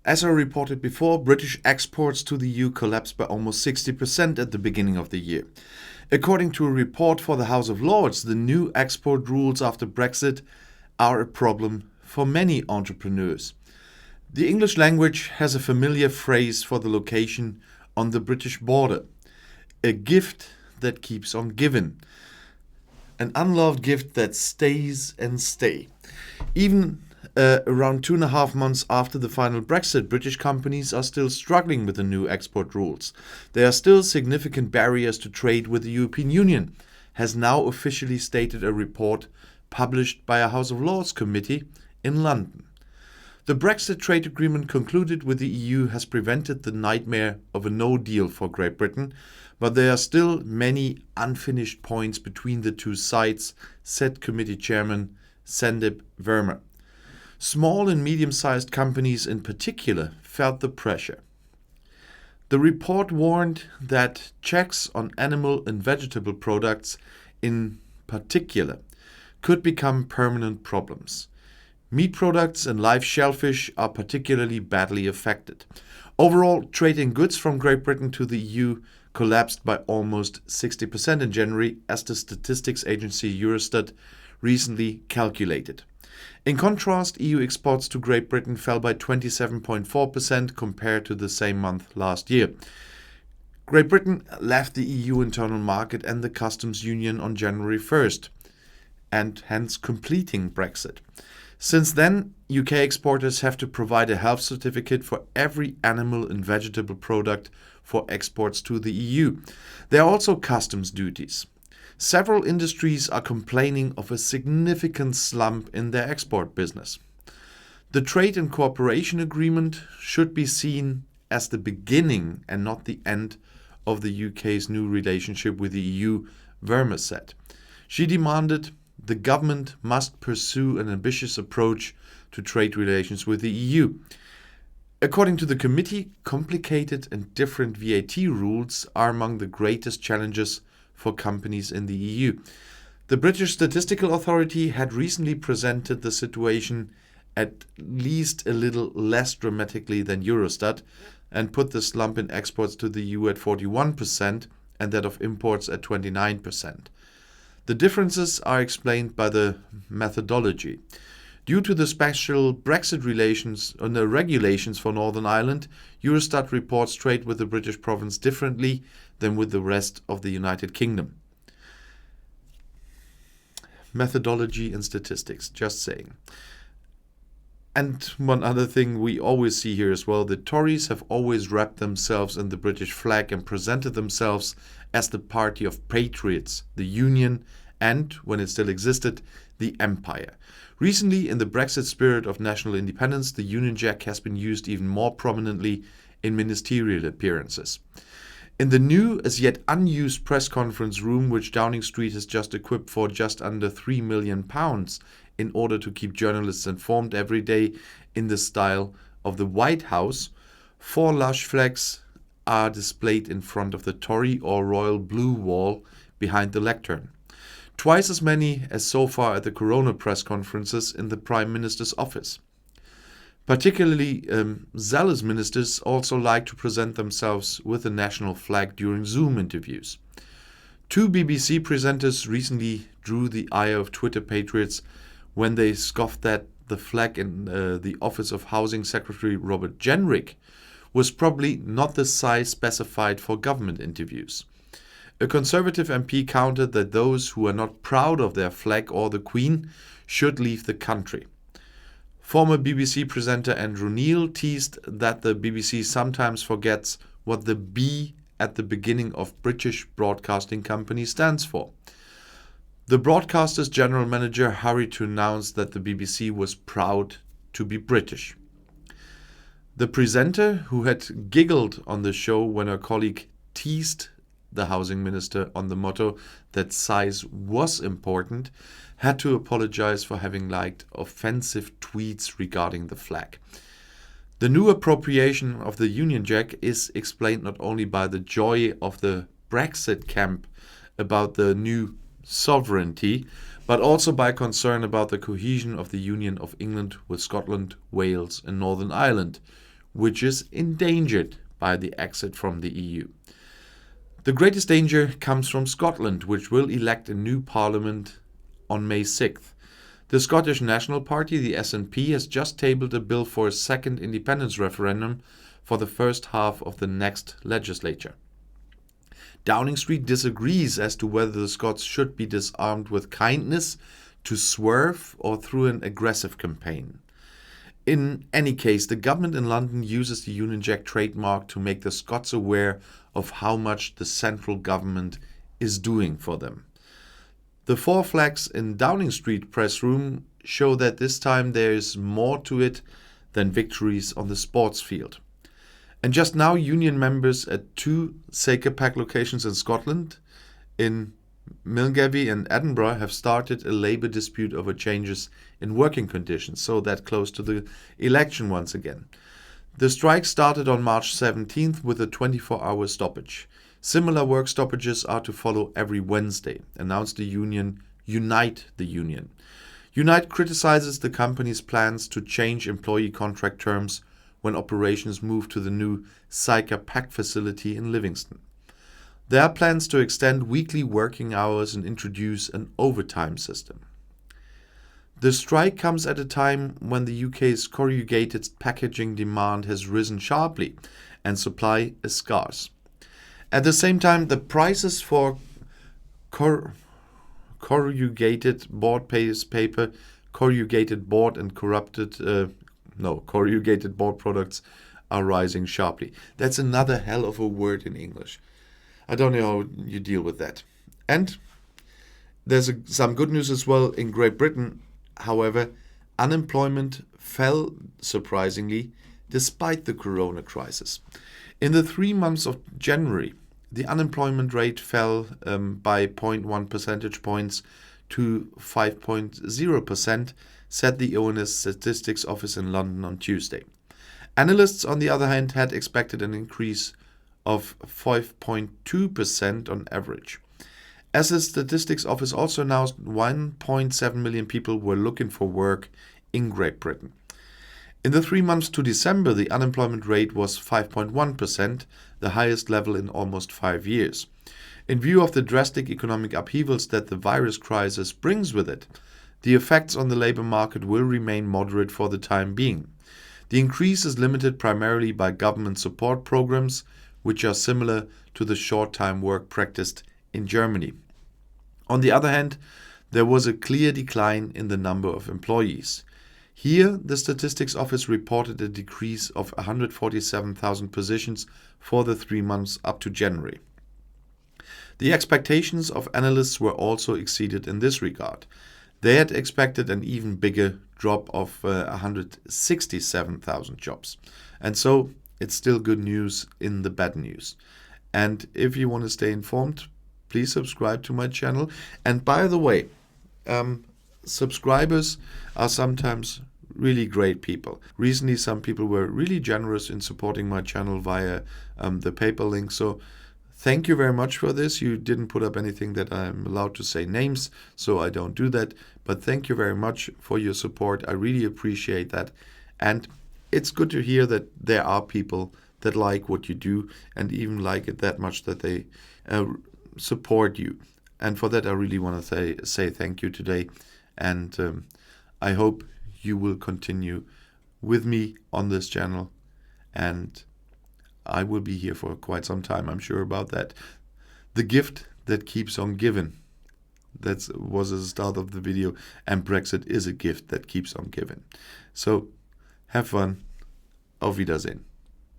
As I reported before, British exports to the EU collapsed by almost 60% at the beginning of the year. According to a report for the House of Lords, the new export rules after Brexit are a problem for many entrepreneurs. The English language has a familiar phrase for the location on the British border: a gift that keeps on giving. An unloved gift that stays and stay. Even around 2.5 months after the final Brexit, British companies are still struggling with the new export rules. There are still significant barriers to trade with the European Union, has now officially stated a report published by a House of Lords committee in London. The Brexit trade agreement concluded with the EU has prevented the nightmare of a no deal for Great Britain, but there are still many unfinished points between the two sides, said committee chairman Sandeep Verma. Small and medium-sized companies in particular felt the pressure. The report warned that checks on animal and vegetable products in particular could become permanent problems. Meat products and live shellfish are particularly badly affected. Overall, trade in goods from Great Britain to the EU collapsed by almost 60% in January, as the statistics agency Eurostat recently calculated. In contrast, EU exports to Great Britain fell by 27.4% compared to the same month last year. Great Britain left the EU internal market and the customs union on January 1st, and hence completing Brexit. Since then, UK exporters have to provide a health certificate for every animal and vegetable product for exports to the EU. There are also customs duties. Several industries are complaining of a significant slump in their export business. The Trade and Cooperation Agreement should be seen as the beginning and not the end of the UK's new relationship with the EU, Verma said. She demanded the government must pursue an ambitious approach to trade relations with the EU. According to the committee, complicated and different VAT rules are among the greatest challenges for companies in the EU. The British Statistical Authority had recently presented the situation at least a little less dramatically than Eurostat and put the slump in exports to the EU at 41% and that of imports at 29%. The differences are explained by the methodology. Due to the special Brexit regulations for Northern Ireland, Eurostat reports trade with the British province differently than with the rest of the United Kingdom. Methodology and statistics, just saying. And one other thing we always see here as well, the Tories have always wrapped themselves in the British flag and presented themselves as the party of patriots, the Union, and, when it still existed, the Empire. Recently, in the Brexit spirit of national independence, the Union Jack has been used even more prominently in ministerial appearances. In the new, as yet unused press conference room, which Downing Street has just equipped for just under £3 million in order to keep journalists informed every day in the style of the White House, 4 lush flags are displayed in front of the Tory or royal blue wall behind the lectern. Twice as many as so far at the Corona press conferences in the Prime Minister's office. Particularly zealous ministers also like to present themselves with the national flag during Zoom interviews. 2 BBC presenters recently drew the ire of Twitter patriots when they scoffed that the flag in the office of Housing Secretary Robert Jenrick was probably not the size specified for government interviews. A Conservative MP countered that those who are not proud of their flag or the Queen should leave the country. Former BBC presenter Andrew Neil teased that the BBC sometimes forgets what the B at the beginning of British Broadcasting Company stands for. The broadcaster's general manager hurried to announce that the BBC was proud to be British. The presenter, who had giggled on the show when her colleague teased the housing minister on the motto that size was important, had to apologize for having liked offensive tweets regarding the flag. The new appropriation of the Union Jack is explained not only by the joy of the Brexit camp about the new sovereignty, but also by concern about the cohesion of the Union of England with Scotland, Wales and Northern Ireland, which is endangered by the exit from the EU. The greatest danger comes from Scotland, which will elect a new parliament on May 6th. The Scottish National Party, the SNP, has just tabled a bill for a second independence referendum for the first half of the next legislature. Downing Street disagrees as to whether the Scots should be disarmed with kindness, to swerve, or through an aggressive campaign. In any case, the government in London uses the Union Jack trademark to make the Scots aware of how much the central government is doing for them. The four flags in Downing Street press room show that this time there is more to it than victories on the sports field. And just now, union members at two Saker Pack locations in Scotland, in Milngavie and Edinburgh, have started a labour dispute over changes in working conditions, so that close to the election once again. The strike started on March 17th with a 24-hour stoppage. Similar work stoppages are to follow every Wednesday, announced the union Unite the Union. Unite criticizes the company's plans to change employee contract terms when operations move to the new Saker Pack facility in Livingston. There are plans to extend weekly working hours and introduce an overtime system. The strike comes at a time when the UK's corrugated packaging demand has risen sharply and supply is scarce. At the same time, the prices for corrugated board paper, corrugated board and corrugated board products are rising sharply. That's another hell of a word in English. I don't know how you deal with that. And there's some good news as well in Great Britain. However, unemployment fell surprisingly despite the corona crisis. In the 3 months of January, the unemployment rate fell by 0.1 percentage points to 5.0%, said the ONS Statistics Office in London on Tuesday. Analysts, on the other hand, had expected an increase of 5.2% on average. As the Statistics Office also announced, 1.7 million people were looking for work in Great Britain. In the 3 months to December, the unemployment rate was 5.1%, the highest level in almost 5 years. In view of the drastic economic upheavals that the virus crisis brings with it, the effects on the labour market will remain moderate for the time being. The increase is limited primarily by government support programs, which are similar to the short-time work practiced in Germany. On the other hand, there was a clear decline in the number of employees. Here, the Statistics Office reported a decrease of 147,000 positions for the 3 months up to January. The expectations of analysts were also exceeded in this regard. They had expected an even bigger drop of 167,000 jobs. And so, it's still good news in the bad news. And if you want to stay informed, please subscribe to my channel. And by the way, subscribers are sometimes really great people. Recently, some people were really generous in supporting my channel via the PayPal link. So thank you very much for this. You didn't put up anything that I'm allowed to say names, so I don't do that. But thank you very much for your support. I really appreciate that. And it's good to hear that there are people that like what you do and even like it that much that they support you. And for that, I really want to say thank you today. And I hope you will continue with me on this channel. And I will be here for quite some time, I'm sure about that. The gift that keeps on giving. That was the start of the video. And Brexit is a gift that keeps on giving. So have fun. Auf Wiedersehen.